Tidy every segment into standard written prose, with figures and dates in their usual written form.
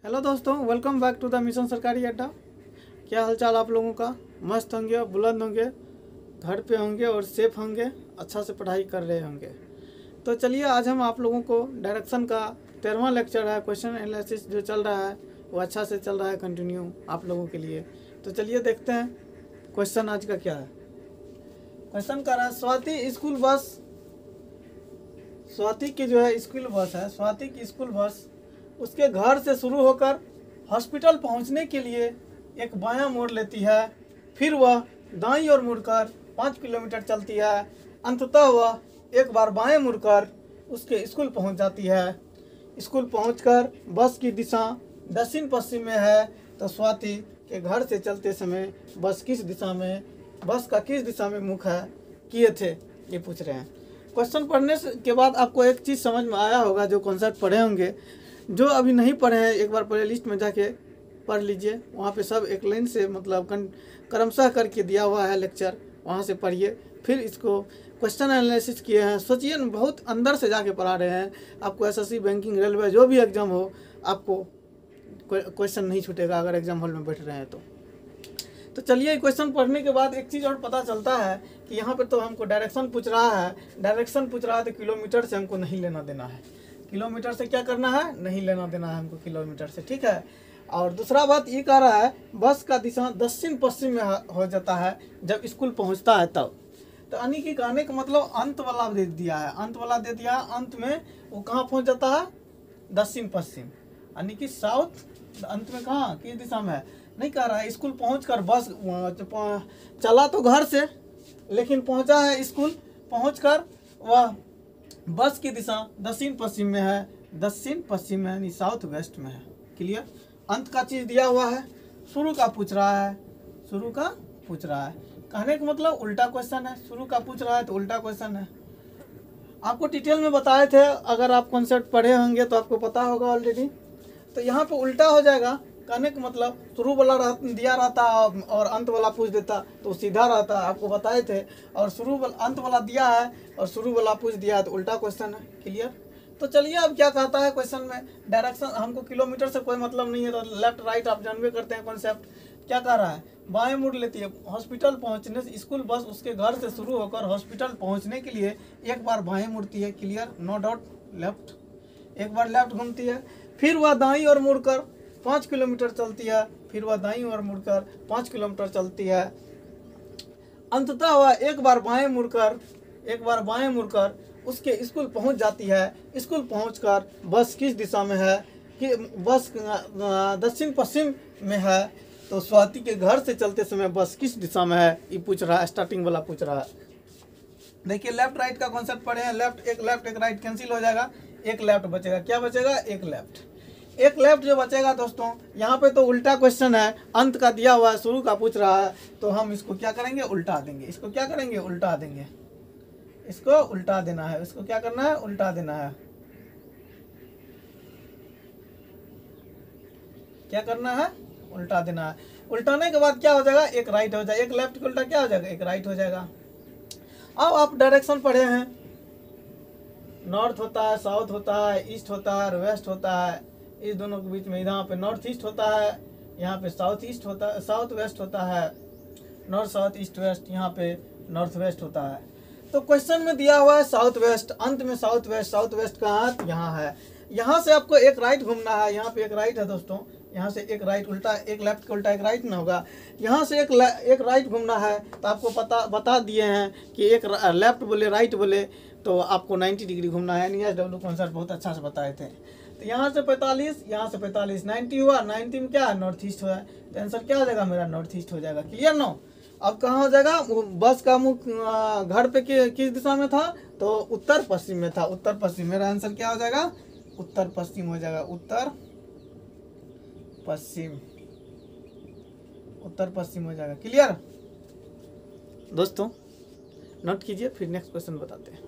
Hello दोस्तों, welcome back to the Mission Sarkari Adda. क्या हालचाल आप लोगों का? मस्त होंगे, बुलंद होंगे, घर पे होंगे और सेफ होंगे, अच्छा से पढ़ाई कर रहे होंगे। तो चलिए आज हम आप लोगों को डायरेक्शन का 13वां लेक्चर है, क्वेश्चन एनालिसिस जो चल रहा है वो अच्छा से चल रहा है कंटिन्यू आप लोगों के लिए। तो चलिए देखते हैं क्वेश्चन आज का क्या है। क्वेश्चन कर रहा है स्वाति स्कूल बस, स्वाति की जो है स्कूल बस है, स्वाति की स्कूल बस उसके घर से शुरू होकर हॉस्पिटल पहुंचने के लिए एक बायां मोड़ लेती है, फिर वह दाईं ओर मुड़कर 5 किलोमीटर चलती है। अंततः वह एक बार बाएं मुड़कर उसके स्कूल पहुंच जाती है। स्कूल पहुंचकर बस की दिशा दक्षिण पश्चिम में है। तो स्वाति के घर से चलते समय बस का किस दिशा में मुख है किए थे, ये पूछ रहे हैं। क्वेश्चन पढ़ने के बाद आपको एक चीज़ समझ में आया होगा, जो कॉन्सेप्ट पढ़े होंगे। जो अभी नहीं पढ़े हैं एक बार प्ले लिस्ट में जाके पढ़ लीजिए, वहाँ पे सब एक लाइन से मतलब क्रमशः करके दिया हुआ है लेक्चर, वहाँ से पढ़िए। फिर इसको क्वेश्चन एनालिसिस किए हैं। सोचिए न, बहुत अंदर से जाके पढ़ा रहे हैं आपको। एसएससी, बैंकिंग, रेलवे जो भी एग्जाम हो, आपको क्वेश्चन नहीं छूटेगा अगर एग्जाम हॉल में बैठ रहे हैं तो चलिए क्वेश्चन पढ़ने के बाद एक चीज़ और पता चलता है कि यहाँ पर तो हमको डायरेक्शन पूछ रहा है, तो किलोमीटर से हमको नहीं लेना देना है। किलोमीटर से क्या करना है, नहीं लेना देना है हमको किलोमीटर से, ठीक है। और दूसरा बात ये कह रहा है बस का दिशा दक्षिण पश्चिम में हो जाता है जब स्कूल पहुंचता है तब। तो यानी कि कहने का मतलब अंत वाला दे दिया है, अंत में वो कहाँ पहुंच जाता है, दक्षिण पश्चिम, यानी कि साउथ। अंत में कहाँ, किस दिशा में है नहीं कह रहा है। स्कूल पहुंचकर बस चला तो घर से, लेकिन पहुंचा है स्कूल, पहुंचकर वह बस की दिशा दक्षिण पश्चिम में है, यानी साउथ वेस्ट में है। क्लियर। अंत का चीज़ दिया हुआ है, शुरू का पूछ रहा है, कहने का मतलब उल्टा क्वेश्चन है। शुरू का पूछ रहा है तो उल्टा क्वेश्चन है। आपको डिटेल में बताए थे, अगर आप कॉन्सेप्ट पढ़े होंगे तो आपको पता होगा ऑलरेडी। तो यहाँ पे उल्टा हो जाएगा। कहने का मतलब शुरू वाला दिया रहता और अंत वाला पूछ देता तो सीधा रहता, आपको बताए थे। और अंत वाला दिया है और शुरू वाला पूछ दिया है तो उल्टा क्वेश्चन है। क्लियर। तो चलिए अब क्या कहता है क्वेश्चन में। डायरेक्शन हमको किलोमीटर से कोई मतलब नहीं है, तो लेफ्ट राइट आप जानवे करते हैं कॉन्सेप्ट। क्या कह रहा है, बाएं मुड़ लेती है। हॉस्पिटल पहुंचने से स्कूल बस उसके घर से शुरू होकर हॉस्पिटल पहुंचने के लिए एक बार बाएं मुड़ती है। Clear, no doubt. लेफ्ट, एक बार लेफ्ट घूमती है, फिर वह दाईं ओर मुड़कर 5 किलोमीटर चलती है, फिर वह दाईं ओर मुड़कर 5 किलोमीटर चलती है। अंततः वह एक बार बाएं मुड़कर उसके स्कूल पहुंच जाती है। स्कूल पहुंचकर बस किस दिशा में है, कि बस दक्षिण पश्चिम में है। तो स्वाति के घर से चलते समय बस किस दिशा में है, ये पूछ रहा है, स्टार्टिंग वाला पूछ रहा है। देखिए लेफ्ट राइट का कॉन्सेप्ट पढ़े हैं। एक लेफ्ट एक राइट कैंसिल हो जाएगा, एक लेफ्ट बचेगा। क्या बचेगा, एक लेफ्ट जो बचेगा दोस्तों। यहाँ पे तो उल्टा क्वेश्चन है, अंत का दिया हुआ है, शुरू का पूछ रहा है, तो हम इसको क्या करेंगे, उल्टा देंगे। इसको क्या करेंगे, उल्टा देंगे। इसको उल्टा देना है, इसको क्या करना है, उल्टा देना है। क्या करना है, उल्टा देना है। उल्टाने के बाद क्या हो जाएगा, एक राइट हो जाएगा। एक लेफ्ट के उल्टा क्या हो जाएगा, एक राइट हो जाएगा। अब आप डायरेक्शन पढ़े हैं, नॉर्थ होता है, साउथ होता है, ईस्ट होता है, वेस्ट होता है। इस दोनों के बीच में यहाँ पे नॉर्थ ईस्ट होता है, यहाँ पे साउथ वेस्ट होता है। नॉर्थ साउथ ईस्ट वेस्ट, यहाँ पे नॉर्थ वेस्ट होता है। तो क्वेश्चन में दिया हुआ है साउथ वेस्ट, अंत में साउथ वेस्ट कहाँ, यहाँ है। यहाँ से आपको एक राइट घूमना है। यहाँ पे एक राइट है दोस्तों, यहाँ से एक राइट उल्टा, एक लेफ्ट का उल्टा एक राइट ना होगा। यहाँ से एक राइट घूमना है। तो आपको बता दिए हैं कि एक लेफ्ट बोले राइट बोले तो आपको 90 डिग्री घूमना है। NSW कॉन्सेप्ट बहुत अच्छा से बताए थे। तो यहाँ से 45, यहाँ से 45, 90 हुआ। 90 में क्या है, नॉर्थ ईस्ट हुआ। तो आंसर क्या हो जाएगा, मेरा नॉर्थ ईस्ट हो जाएगा। Clear no. अब कहाँ हो जाएगा, बस का मुख घर पे किस दिशा में था, तो उत्तर पश्चिम में था। उत्तर पश्चिम, मेरा आंसर क्या हो जाएगा, उत्तर पश्चिम हो जाएगा। उत्तर पश्चिम हो जाएगा। क्लियर दोस्तों, नोट कीजिए, फिर नेक्स्ट क्वेश्चन बताते हैं।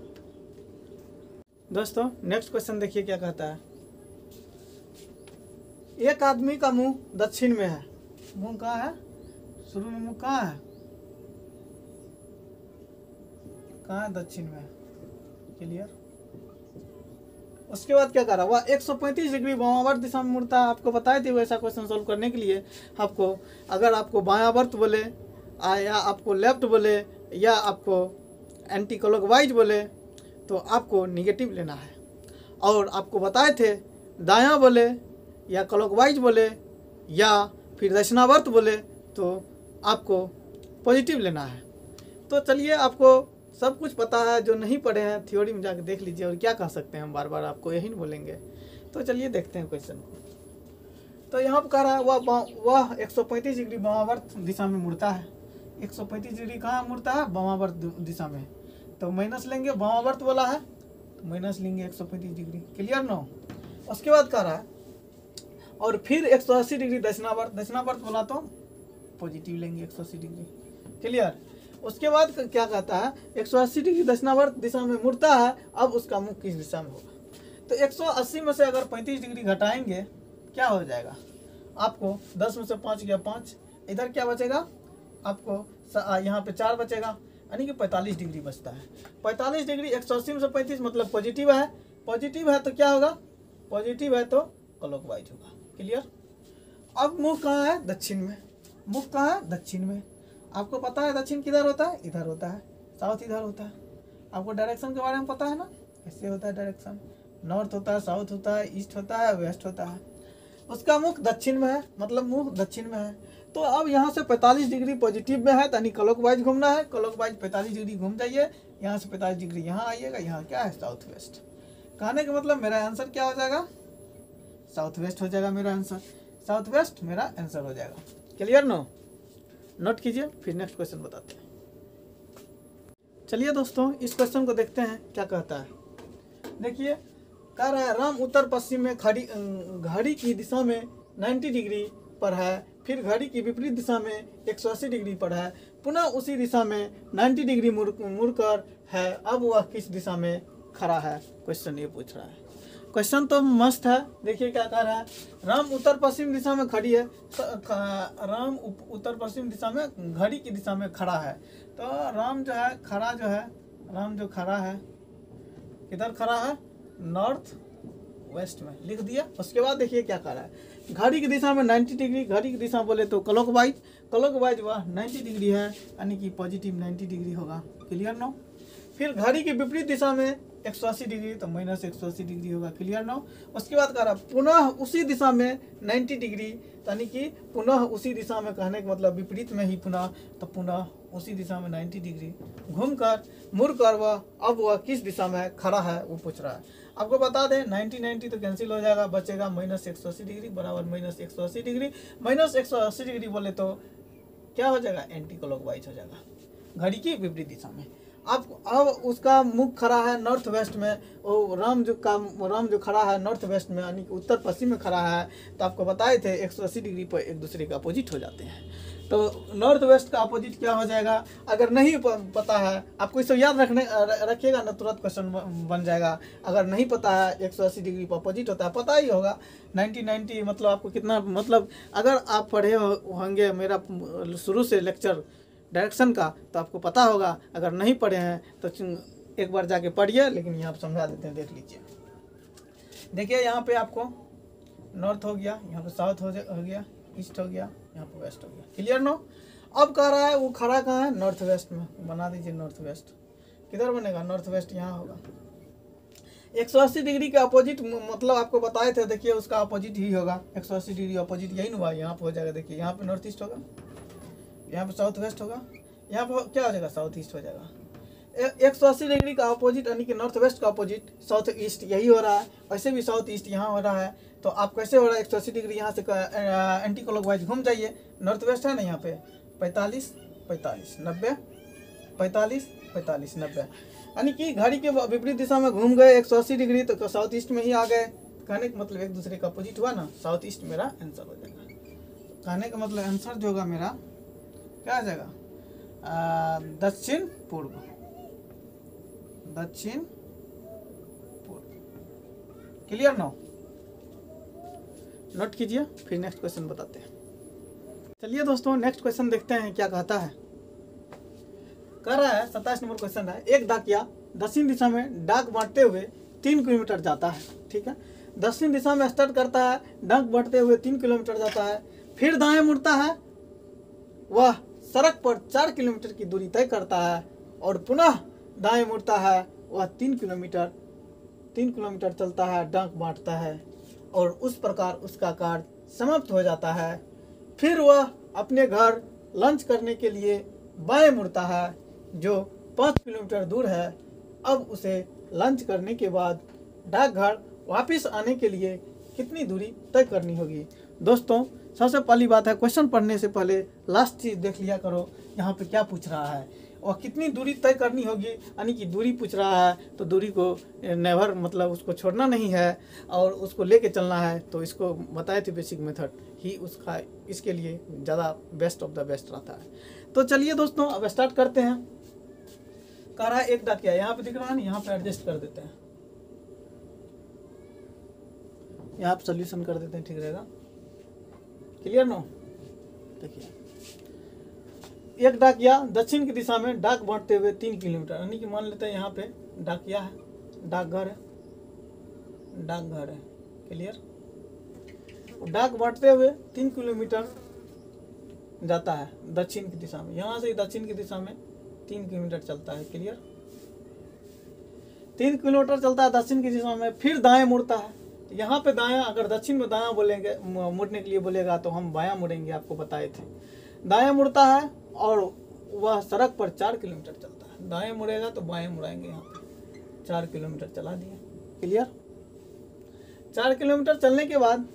दोस्तों नेक्स्ट क्वेश्चन देखिए क्या कहता है। एक आदमी का मुंह दक्षिण में है। मुंह कहाँ है, शुरू में मुंह कहाँ है, दक्षिण में। क्लियर। उसके बाद क्या करा, वह 135 डिग्री वामावर्त दिशा में मुड़ता है। आपको बताए थे वैसा क्वेश्चन सोल्व करने के लिए आपको, अगर आपको बायावर्त बोले या आपको लेफ्ट बोले या आपको एंटी क्लॉकवाइज बोले तो आपको निगेटिव लेना है। और आपको बताए थे दायां बोले या क्लॉकवाइज बोले या फिर दक्षिणावर्त बोले तो आपको पॉजिटिव लेना है। तो चलिए, आपको सब कुछ पता है, जो नहीं पढ़े हैं थ्योरी में जाकर देख लीजिए। और क्या कह सकते हैं, हम बार बार आपको यही नहीं बोलेंगे। तो चलिए देखते हैं क्वेश्चन को। तो यहाँ पर कह रहा है वह 135 डिग्री वामावर्त दिशा में मुड़ता है। 135 डिग्री कहाँ मुड़ता है, वामावर्त दिशा में। तो माइनस लेंगे, वामावर्त बोला है तो माइनस लेंगे 135 डिग्री। Clear no. उसके बाद कह रहा है और फिर 180 डिग्री दक्षिणावर्त, दक्षिणावर्त बोला तो पॉजिटिव लेंगे 180 डिग्री। क्लियर। उसके बाद क्या कहता है, 180 डिग्री दक्षिणावर्त दिशा में मुड़ता है, अब उसका मुख किस दिशा में होगा। तो 180 में से अगर 35 डिग्री घटाएंगे क्या हो जाएगा, आपको 10 में से 5 गया 5, इधर क्या बचेगा आपको, यहाँ पे 4 बचेगा, यानी कि 45 डिग्री बचता है। 45 डिग्री 180 में से 35 मतलब पॉजिटिव है। पॉजिटिव है तो क्या होगा, पॉजिटिव है तो क्लॉकवाइज होगा। क्लियर। अब मुख कहाँ है, दक्षिण में। मुख कहाँ है, दक्षिण में। आपको पता है दक्षिण किधर होता है, इधर होता है। साउथ इधर होता है। आपको डायरेक्शन के बारे में पता है ना, ऐसे होता है डायरेक्शन। नॉर्थ होता है, साउथ होता है, ईस्ट होता है, वेस्ट होता है। उसका मुख दक्षिण में है, मतलब मुख दक्षिण में है। तो अब यहाँ से 45 डिग्री पॉजिटिव में है, यानी क्लॉकवाइज घूमना है। क्लॉकवाइज 45 डिग्री घूम जाइए, यहाँ से 45 डिग्री यहाँ आइएगा। यहाँ क्या है, साउथ वेस्ट। कहने का मतलब मेरा आंसर क्या हो जाएगा, साउथ वेस्ट हो जाएगा मेरा आंसर। साउथ वेस्ट मेरा आंसर हो जाएगा। Clear no. नोट कीजिए, फिर नेक्स्ट क्वेश्चन बताते हैं। चलिए दोस्तों, इस क्वेश्चन को देखते हैं क्या कहता है। देखिए, कह रहा है राम उत्तर पश्चिम में घड़ी की दिशा में 90 डिग्री पर है, फिर घड़ी की विपरीत दिशा में 180 डिग्री पर है, पुनः उसी दिशा में 90 डिग्री मुड़कर है, अब वह किस दिशा में खड़ा है। क्वेश्चन ये पूछ रहा है। क्वेश्चन तो मस्त है। देखिए क्या कह रहा है, राम उत्तर पश्चिम दिशा में खड़ी है। राम उत्तर पश्चिम दिशा में घड़ी की दिशा में खड़ा है। तो राम जो है खड़ा, जो है राम जो खड़ा है किधर खड़ा है, नॉर्थ वेस्ट में लिख दिया। उसके बाद देखिए क्या कर रहा है, घड़ी की दिशा में 90 डिग्री, घड़ी की दिशा बोले तो क्लॉकवाइज, क्लॉकवाइज वह 90 डिग्री है, यानी कि पॉजिटिव 90 डिग्री होगा। Clear no. फिर घड़ी की विपरीत दिशा में 180 डिग्री, तो माइनस 180 डिग्री होगा। Clear no. उसके बाद कह रहा पुनः उसी दिशा में 90 डिग्री, यानी कि पुनः उसी दिशा में, कहने का मतलब विपरीत में ही पुनः, तो पुनः उसी दिशा में 90 डिग्री घूमकर मुड़कर वह अब वह किस दिशा में खड़ा है वो पूछ रहा है। आपको बता दें 90 तो कैंसिल हो जाएगा, बचेगा माइनस 180 डिग्री बराबर माइनस 180 डिग्री। माइनस 180 डिग्री बोले तो क्या हो जाएगा, एंटी क्लॉकवाइज हो जाएगा, घड़ी की विपरीत दिशा में। अब उसका मुख खड़ा है नॉर्थ वेस्ट में, वो राम जो खड़ा है नॉर्थ वेस्ट में, यानी कि उत्तर पश्चिम में खड़ा है। तो आपको बताए थे 180 डिग्री पर एक दूसरे का अपोजिट हो जाते हैं। तो नॉर्थ वेस्ट का अपोजिट क्या हो जाएगा, अगर नहीं पता है आपको, इसे याद रखिएगा ना, तुरंत क्वेश्चन बन जाएगा। अगर नहीं पता है 180 डिग्री पर अपोजिट होता है, पता ही होगा 90 मतलब आपको कितना, मतलब अगर आप पढ़े होंगे मेरा शुरू से लेक्चर डायरेक्शन का तो आपको पता होगा। अगर नहीं पढ़े हैं तो एक बार जाके पढ़िए, लेकिन यहाँ पर समझा देते हैं, देख लीजिए। देखिए यहाँ पे आपको नॉर्थ हो गया, यहाँ पे साउथ हो गया, ईस्ट हो गया, यहाँ पे वेस्ट हो गया। Clear no. अब कह रहा है वो खड़ा कहाँ है, नॉर्थ वेस्ट में। बना दीजिए नॉर्थ वेस्ट। किधर बनेगा, नॉर्थ वेस्ट यहाँ होगा। 180 डिग्री के अपोजिट, मतलब आपको बताए थे, देखिए उसका अपोजिट ही होगा। 180 डिग्री अपोजिट यही हुआ, यहाँ पे हो जाएगा। देखिए यहाँ पे नॉर्थ ईस्ट होगा, यहाँ पे साउथ वेस्ट होगा, यहाँ पे क्या हो जाएगा, साउथ ईस्ट हो जाएगा। 180 डिग्री का अपोजिट, यानी कि नॉर्थ वेस्ट का अपोजिट साउथ ईस्ट यही हो रहा है। वैसे भी साउथ ईस्ट यहाँ हो रहा है, तो आप कैसे हो रहा है, 180 डिग्री यहाँ से एंटी क्लॉकवाइज घूम जाइए। नॉर्थ वेस्ट है ना, यहाँ पे 45 45 90 45 45 90, यानी कि घड़ी के विपरीत दिशा में घूम गए 180 डिग्री, तो साउथ ईस्ट में ही आ गए। कहने का मतलब एक दूसरे का अपोजिट हुआ ना, साउथ ईस्ट मेरा आंसर हो जाएगा। कहने का मतलब आंसर जो होगा मेरा क्या आ जाएगा, दक्षिण पूर्व, दक्षिण पूर्व। Clear no. नोट कीजिए, फिर नेक्स्ट क्वेश्चन बताते हैं। चलिए दोस्तों, नेक्स्ट क्वेश्चन देखते हैं क्या कहता है। कह रहा है 27 नंबर क्वेश्चन है, एक डाकिया दक्षिण दिशा में डाक बांटते हुए 3 किलोमीटर जाता है। ठीक है, दक्षिण दिशा में स्टार्ट करता है, डंक बढ़ते हुए 3 किलोमीटर जाता है, फिर दाएं मुड़ता है, वह सड़क पर 4 किलोमीटर की दूरी तय करता है और पुनः दाएं मुड़ता है, वह 3 किलोमीटर चलता है, डंक बांटता है और उस प्रकार उसका कार्य समाप्त हो जाता है। फिर वह अपने घर लंच करने के लिए बाएं मुड़ता है जो 5 किलोमीटर दूर है। अब उसे लंच करने के बाद डाकघर वापस आने के लिए कितनी दूरी तय करनी होगी। दोस्तों, सबसे पहली बात है, क्वेश्चन पढ़ने से पहले लास्ट चीज देख लिया करो, यहाँ पे क्या पूछ रहा है और कितनी दूरी तय करनी होगी। यानी कि दूरी पूछ रहा है तो दूरी को नेवर मतलब उसको छोड़ना नहीं है और उसको लेके चलना है। तो इसको बताए थे बेसिक मेथड ही उसका इसके लिए ज़्यादा बेस्ट ऑफ द बेस्ट रहता है। तो चलिए दोस्तों, अब स्टार्ट करते हैं। कह रहा है एक डाकिया, यहाँ पे दिख रहा है ना, यहाँ पे एडजस्ट कर देते हैं, यहाँ पे सोल्यूशन कर देते हैं, ठीक रहेगा। Clear no? देखिए, एक डाकिया दक्षिण की दिशा में डाक बांटते हुए 3 किलोमीटर, यानी कि मान लेते हैं यहाँ पे डाकिया है, डाकघर है, डाकघर है। क्लियर? डाक बांटते हुए 3 किलोमीटर जाता है दक्षिण की दिशा में, यहाँ से दक्षिण की दिशा में 3 किलोमीटर चलता है। क्लियर? 3 किलोमीटर चलता है दक्षिण की दिशा में, फिर दाएं मुड़ता है। यहाँ पे दायां, अगर दक्षिण में दायां बोलेंगे, मुड़ने के लिए बोलेगा तो हम बायां मुड़ेंगे, आपको बताए थे। दायां मुड़ता है और वह सड़क पर 4 किलोमीटर चलता है। दाएं मुड़ेगा तो बाएं मुड़ाएंगे, यहाँ पे 4 किलोमीटर चला दिए। क्लियर? 4 किलोमीटर चलने के बाद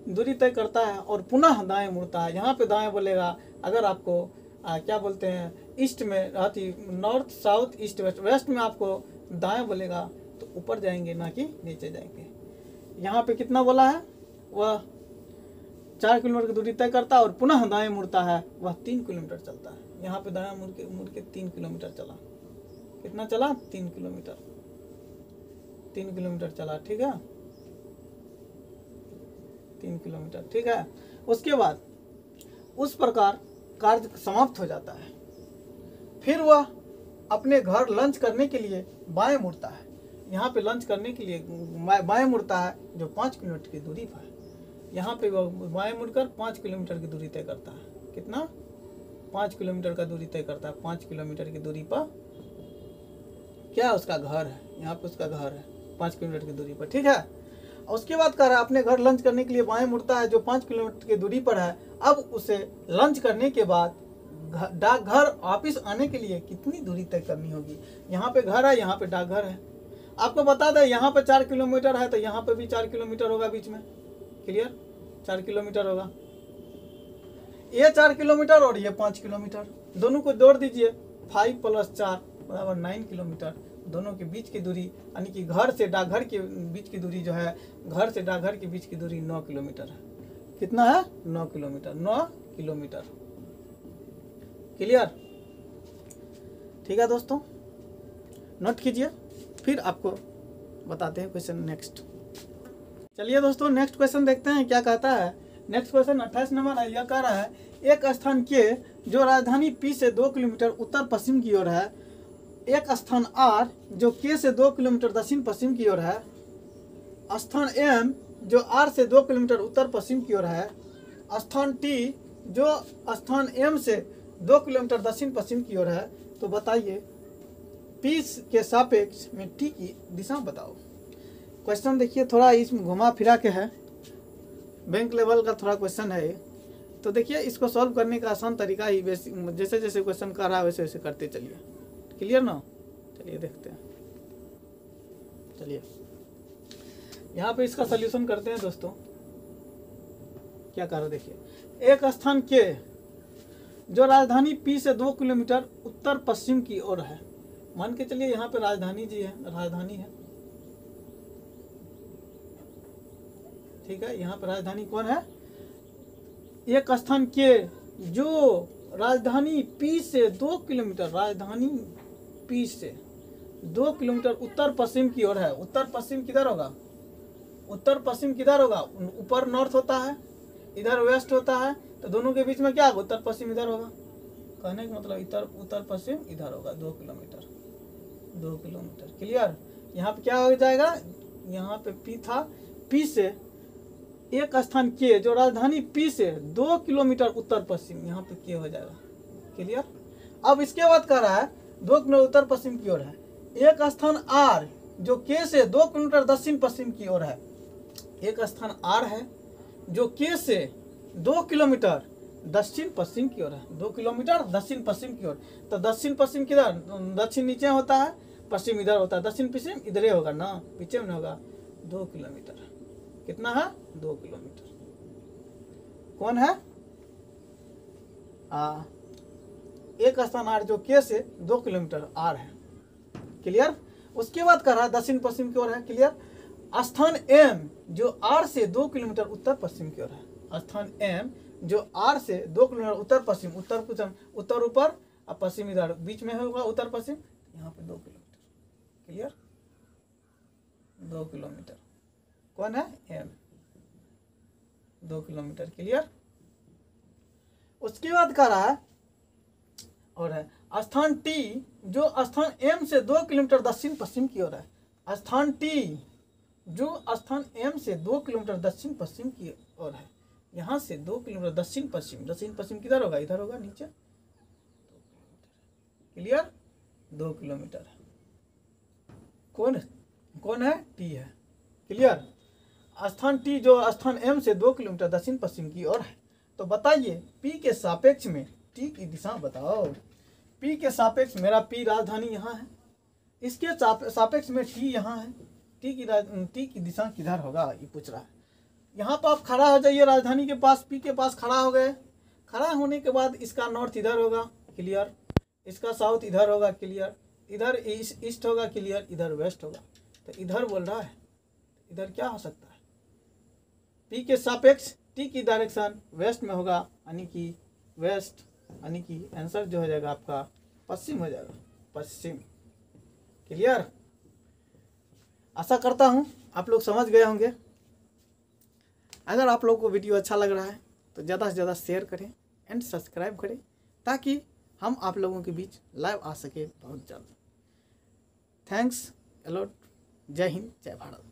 दूरी तय करता है और पुनः दाएं मुड़ता है। यहाँ पे दाएं बोलेगा, अगर आपको क्या बोलते हैं, ईस्ट में रहती, north south east west, west में आपको दाएं बोलेगा तो ऊपर जाएंगे ना कि नीचे जाएंगे। यहाँ पे कितना बोला है, वह 4 किलोमीटर की दूरी तय करता है और पुनः दाएं मुड़ता है, वह 3 किलोमीटर चलता है। यहाँ पे दाएं मुड़ के 3 किलोमीटर चला। कितना चला? 3 किलोमीटर। 3 किलोमीटर चला। ठीक है, 3 किलोमीटर। ठीक है, उसके बाद उस प्रकार कार्य समाप्त हो जाता है। फिर वह अपने घर लंच करने के लिए बाएं मुड़ता है। यहाँ पे लंच करने के लिए बाएं मुड़ता है जो 5 किलोमीटर की दूरी पर है। यहाँ पे वह बाएं मुड़कर 5 किलोमीटर की दूरी तय करता है। कितना? 5 किलोमीटर का दूरी तय करता है। 5 किलोमीटर की दूरी पर क्या उसका घर है, यहाँ पे उसका घर है 5 किलोमीटर की दूरी पर। ठीक है, और उसके बाद कह रहा है अपने घर लंच करने के लिए बाएं मुड़ता है जो 5 किलोमीटर की दूरी पर है। अब उसे लंच करने के बाद डाकघर वापिस आने के लिए कितनी दूरी तय करनी होगी। यहाँ पे घर है, यहाँ पे डाकघर है। आपको बता दें, यहाँ पे 4 किलोमीटर है तो यहाँ पे भी 4 किलोमीटर होगा बीच में। क्लियर? 4 किलोमीटर होगा। ये 4 किलोमीटर और ये 5 किलोमीटर, दोनों को जोड़ दीजिए। 5 + 4 बराबर 9 किलोमीटर। दोनों के बीच की दूरी, यानी कि घर से डाकघर के बीच की दूरी जो है, घर से डाकघर के बीच की दूरी 9 किलोमीटर है। कितना है? 9 किलोमीटर। 9 किलोमीटर। क्लियर? ठीक है दोस्तों, नोट कीजिए, फिर आपको बताते हैं क्वेश्चन नेक्स्ट। चलिए दोस्तों, नेक्स्ट क्वेश्चन देखते हैं क्या कहता है। नेक्स्ट क्वेश्चन 28 नंबर है। यह कह रहा है एक स्थान के जो राजधानी पी से 2 किलोमीटर उत्तर पश्चिम की ओर है, एक स्थान आर जो के से 2 किलोमीटर दक्षिण पश्चिम की ओर है, स्थान एम जो आर से 2 किलोमीटर उत्तर पश्चिम की ओर है, स्थान टी जो स्थान एम से 2 किलोमीटर दक्षिण पश्चिम की ओर है। तो बताइए पी के सापेक्ष में टी की दिशा बताओ। क्वेश्चन देखिए, थोड़ा इसमें घुमा फिरा के है, बैंक लेवल का थोड़ा क्वेश्चन है। तो देखिए, इसको सॉल्व करने का आसान तरीका ही जैसे जैसे क्वेश्चन कर रहा है वैसे वैसे करते चलिए। क्लियर ना? चलिए देखते हैं। चलिए यहाँ पे इसका सॉल्यूशन करते हैं दोस्तों। क्या कर रहे, देखिए एक स्थान के जो राजधानी पी से 2 किलोमीटर उत्तर पश्चिम की ओर है। मान के चलिए यहाँ पे राजधानी जी है, राजधानी है। ठीक है, यहाँ पे राजधानी कौन है? एक स्थान के जो राजधानी पी से 2 किलोमीटर, राजधानी पी से 2 किलोमीटर उत्तर पश्चिम की ओर है। उत्तर पश्चिम किधर होगा? उत्तर पश्चिम किधर होगा? ऊपर नॉर्थ होता है, इधर वेस्ट होता है, तो दोनों के बीच में क्या होगा? उत्तर पश्चिम इधर होगा। कहने का मतलब उत्तर पश्चिम इधर होगा 2 किलोमीटर। 2 किलोमीटर। क्लियर? यहाँ पे क्या हो जाएगा, यहाँ पे पी था, पी से एक स्थान के जो राजधानी पी से 2 किलोमीटर उत्तर पश्चिम, यहाँ पे के हो जाएगा। क्लियर। अब इसके बाद कह रहा है 2 किलोमीटर उत्तर पश्चिम की ओर है। एक स्थान आर जो के से 2 किलोमीटर दक्षिण पश्चिम की ओर है। एक स्थान आर है जो के से 2 किलोमीटर दक्षिण पश्चिम की ओर है। 2 किलोमीटर दक्षिण पश्चिम की ओर। तो दक्षिण पश्चिम किधर, दक्षिण नीचे होता है, पश्चिम इधर होता है। दक्षिण पश्चिम इधर ही होगा ना, पीछे में होगा। 2 किलोमीटर कितना है, 2 किलोमीटर। कौन है, एक स्थान आर जो के से 2 किलोमीटर आर है। क्लियर। उसके बाद कर रहा है दक्षिण पश्चिम की ओर है। क्लियर। स्थान एम जो आर से 2 किलोमीटर उत्तर पश्चिम की ओर है। स्थान एम जो आर से 2 किलोमीटर उत्तर पश्चिम, उत्तर ऊपर और पश्चिम इधर बीच में होगा, उत्तर पश्चिम। यहाँ पे 2 किलोमीटर। क्लियर। 2 किलोमीटर कौन है, एम, 2 किलोमीटर। क्लियर। उसके बाद कह रहा है और है स्थान टी जो स्थान एम से 2 किलोमीटर दक्षिण पश्चिम की ओर है। स्थान टी जो स्थान एम से 2 किलोमीटर दक्षिण पश्चिम की ओर है। यहाँ से 2 किलोमीटर दक्षिण पश्चिम, दक्षिण पश्चिम किधर होगा, इधर होगा नीचे। क्लियर। 2 किलोमीटर कौन है, टी है। क्लियर। स्थान टी जो स्थान एम से 2 किलोमीटर दक्षिण पश्चिम की ओर है। तो बताइए पी के सापेक्ष में टी की दिशा बताओ। पी के सापेक्ष, मेरा पी राजधानी यहाँ है, इसके सापेक्ष में टी यहाँ है। टी की दिशा किधर होगा ये पूछ रहा है। यहाँ पर आप खड़ा हो जाइए राजधानी के पास, पी के पास खड़ा हो गए। खड़ा होने के बाद इसका नॉर्थ इधर होगा। क्लियर। इसका साउथ इधर होगा। क्लियर। इधर ईस्ट होगा। क्लियर। इधर वेस्ट होगा। तो इधर बोल रहा है, इधर क्या हो सकता है, पी के सापेक्ष टी की डायरेक्शन वेस्ट में होगा, यानी कि वेस्ट, यानी कि आंसर जो हो जाएगा आपका पश्चिम हो जाएगा, पश्चिम। क्लियर। आशा करता हूँ आप लोग समझ गए होंगे। अगर आप लोगों को वीडियो अच्छा लग रहा है तो ज़्यादा से ज़्यादा शेयर करें एंड सब्सक्राइब करें, ताकि हम आप लोगों के बीच लाइव आ सके बहुत जल्द। Thanks a lot. जय हिंद, जय भारत।